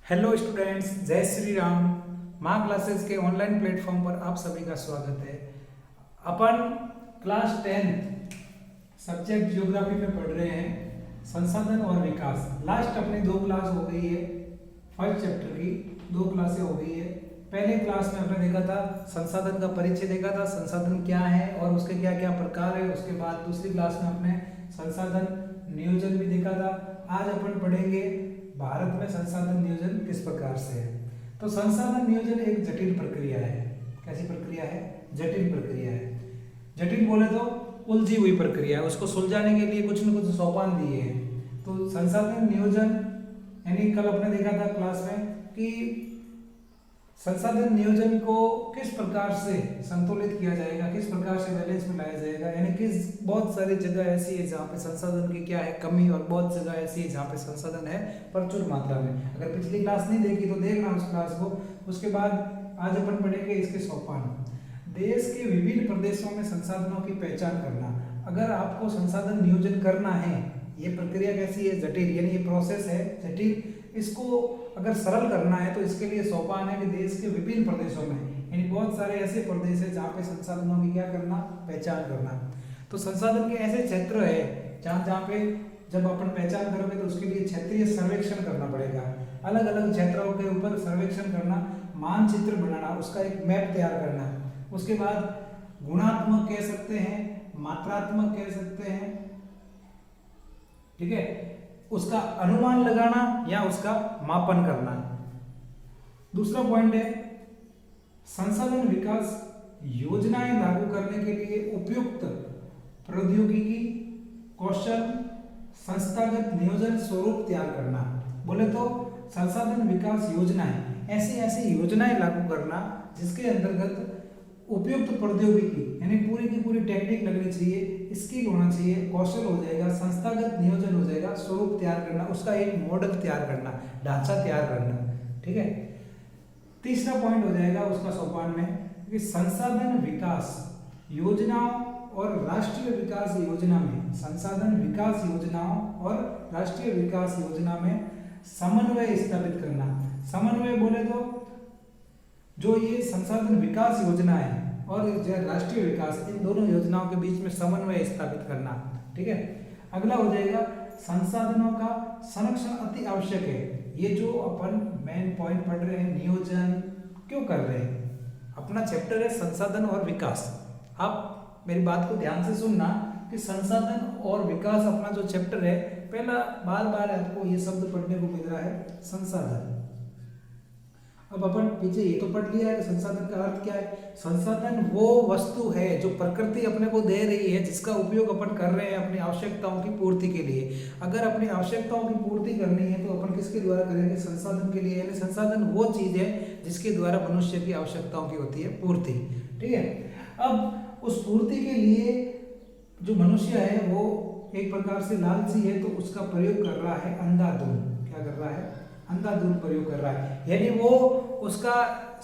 Hello students, जय श्री राम। माँ classes के ऑनलाइन प्लेटफॉर्म पर आप सभी का स्वागत है। अपन क्लास 10 सब्जेक्ट ज्योग्राफी में पढ़ रहे हैं, संसाधन और विकास। लास्ट अपनी 2 क्लास हो गई है, फर्स्ट चैप्टर की 2 क्लासें हो गई है। पहले क्लास में हमने देखा था संसाधन का परिचय देखा था, संसाधन क्या है और उसके क्या क्या प्रकार है। उसके बाद दूसरी क्लास में हमने संसाधन नियोजन भी देखा था। आज अपन पढ़ेंगे भारत में संसाधन नियोजन किस प्रकार से है। तो संसाधन नियोजन एक जटिल प्रक्रिया है। कैसी प्रक्रिया है? जटिल प्रक्रिया है। जटिल बोले तो उलझी हुई प्रक्रिया है, उसको सुलझाने के लिए कुछ न कुछ सोपान दिए हैं। तो संसाधन नियोजन यानी कल अपने देखा था क्लास में कि संसाधन नियोजन को किस प्रकार से संतुलित किया जाएगा, किस प्रकार से बैलेंस में लाया जाएगा। यानी किस बहुत सारी जगह ऐसी है जहाँ पे संसाधन की क्या है कमी, और बहुत जगह ऐसी है जहाँ पे संसाधन है प्रचुर मात्रा में। अगर पिछली क्लास नहीं देखी तो देखना उस क्लास को। उसके बाद आज अपन पढ़ेंगे इसके सोपान। देश के विभिन्न प्रदेशों में संसाधनों की पहचान करना। अगर आपको संसाधन नियोजन करना है, ये प्रक्रिया कैसी है? जटिल, यानी ये प्रोसेस है जटिल। इसको अगर सरल करना है तो इसके लिए सोपान है कि देश के विभिन्न प्रदेशों में, यानी बहुत सारे ऐसे प्रदेश है जहाँ पे संसाधनों की क्या करना, पहचान करना। तो संसाधन के ऐसे क्षेत्र है जहाँ पे जब अपन पहचान करोगे तो उसके लिए क्षेत्रीय सर्वेक्षण करना पड़ेगा। अलग अलग क्षेत्रों के ऊपर सर्वेक्षण करना, मानचित्र बनाना, उसका एक मैप तैयार करना। उसके बाद गुणात्मक कह सकते हैं, मात्रात्मक कह सकते हैं, ठीक है, उसका अनुमान लगाना या उसका मापन करना। दूसरा पॉइंट है संसाधन विकास योजनाएं लागू करने के लिए उपयुक्त प्रौद्योगिकी, कौशल, संस्थागत नियोजन स्वरूप तैयार करना। बोले तो संसाधन विकास योजनाएं ऐसी ऐसी योजनाएं लागू करना जिसके अंतर्गत उपयुक्त प्रौद्योगिकी यानी पूरी की पूरी टेक्निक लगनी चाहिए, स्किल होना चाहिए, कौशल हो जाएगा, संस्थागत नियोजन हो जाएगा, स्वरूप तैयार करना, उसका एक मॉडल तैयार करना, ढांचा तैयार करना। ठीक है। तीसरा पॉइंट हो जाएगा उसका सोपान में कि संसाधन विकास योजनाओं और राष्ट्रीय विकास योजना में, संसाधन विकास योजनाओं और राष्ट्रीय विकास योजना में समन्वय स्थापित करना। समन्वय बोले तो जो ये संसाधन विकास योजना है और राष्ट्रीय विकास, इन दोनों योजनाओं के बीच में समन्वय स्थापित करना। ठीक है। अगला हो जाएगा संसाधनों का संरक्षण अति आवश्यक है। ये जो अपन मेन पॉइंट पढ़ रहे हैं, नियोजन क्यों कर रहे हैं, अपना चैप्टर है संसाधन और विकास। आप मेरी बात को ध्यान से सुनना कि संसाधन और विकास अपना जो चैप्टर है, पहला बार बार आपको ये शब्द पढ़ने को मिल रहा है, संसाधन। अब अपन पीछे ये तो पढ़ लिया है संसाधन का अर्थ क्या है। संसाधन वो वस्तु है जो प्रकृति अपने को दे रही है, जिसका उपयोग अपन कर रहे हैं अपनी आवश्यकताओं की पूर्ति के लिए। अगर अपनी आवश्यकताओं की पूर्ति करनी है तो अपन किसके द्वारा करेंगे? संसाधन के लिए। यानी संसाधन वो चीज है जिसके द्वारा मनुष्य की आवश्यकताओं की होती है पूर्ति। ठीक है। अब उस पूर्ति के लिए जो मनुष्य है वो एक प्रकार से लालची है, तो उसका प्रयोग कर रहा है अंधाधुंध। क्या कर रहा है? अंधाधुंध प्रयोग कर रहा है। यानी वो उसका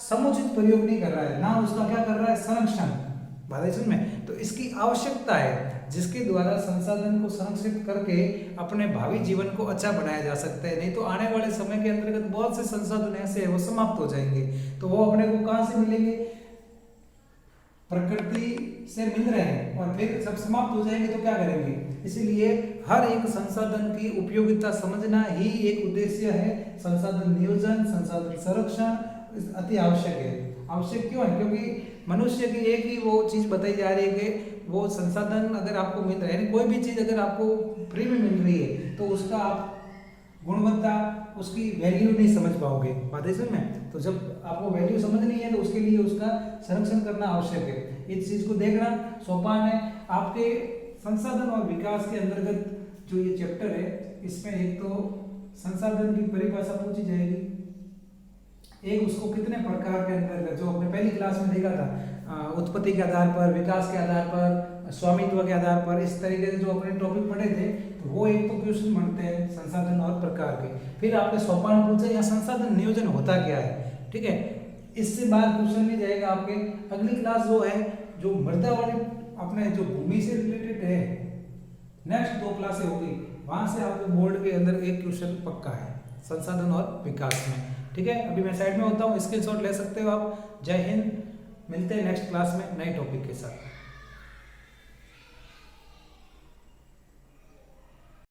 समुचित प्रयोग नहीं कर रहा है, ना उसका क्या कर रहा है? संरक्षण। बात में तो इसकी आवश्यकता है जिसके द्वारा संसाधन को संरक्षित करके अपने भावी जीवन को अच्छा बनाया जा सकता है। नहीं तो आने वाले समय के अंतर्गत बहुत से संसाधन ऐसे हैं वो समाप्त हो जाएंगे। तो वो अपने को कहाँ से मिलेंगे? प्रकृति से मिल रहे हैं और फिर जब समाप्त हो जाएंगे तो क्या करेंगे? इसीलिए हर एक संसाधन की उपयोगिता समझना ही एक उद्देश्य है। संसाधन नियोजन, संसाधन संरक्षण अति आवश्यक है। आवश्यक क्यों है? क्योंकि मनुष्य की एक ही वो चीज बताई जा रही है कि वो संसाधन अगर आपको मिल रहा है, कोई भी चीज अगर आपको फ्री में मिल रही है तो उसका आप गुणवत्ता, उसकी वैल्यू नहीं समझ पाओगे। बात है में तो जब आपको वैल्यू समझनी है तो उसके लिए उसका संरक्षण करना आवश्यक है। इस चीज को देखना सोपान है आपके संसाधन और विकास के अंतर्गत। जो ये चैप्टर है इसमें एक तो संसाधन की परिभाषा पूछी जाएगी, एक उसको कितने प्रकार के अंतर्गत, जो हमने पहली क्लास में देखा था, उत्पत्ति के आधार पर, विकास के आधार पर, स्वामित्व के आधार पर, इस तरीके से जो अपने टॉपिक पढ़े थे तो वो एक तो क्वेश्चन बनते हैं संसाधन और प्रकार के। फिर आपने सोपान पूछे या संसाधन नियोजन होता क्या है। ठीक है। इससे बाद क्वेश्चन नहीं जाएगा आपके। अगली क्लास वो है जो मृदा वाली अपने जो भूमि से रिलेटेड है, नेक्स्ट 2 क्लासें होगी, वहां से आपको बोर्ड के अंदर एक क्वेश्चन पक्का है। संसाधन और विकास में। ठीक है, अभी मैं साइड में होता हूँ, स्क्रीनशॉट ले सकते हो आप। जय हिंद, मिलते हैं नेक्स्ट क्लास में नए टॉपिक के साथ।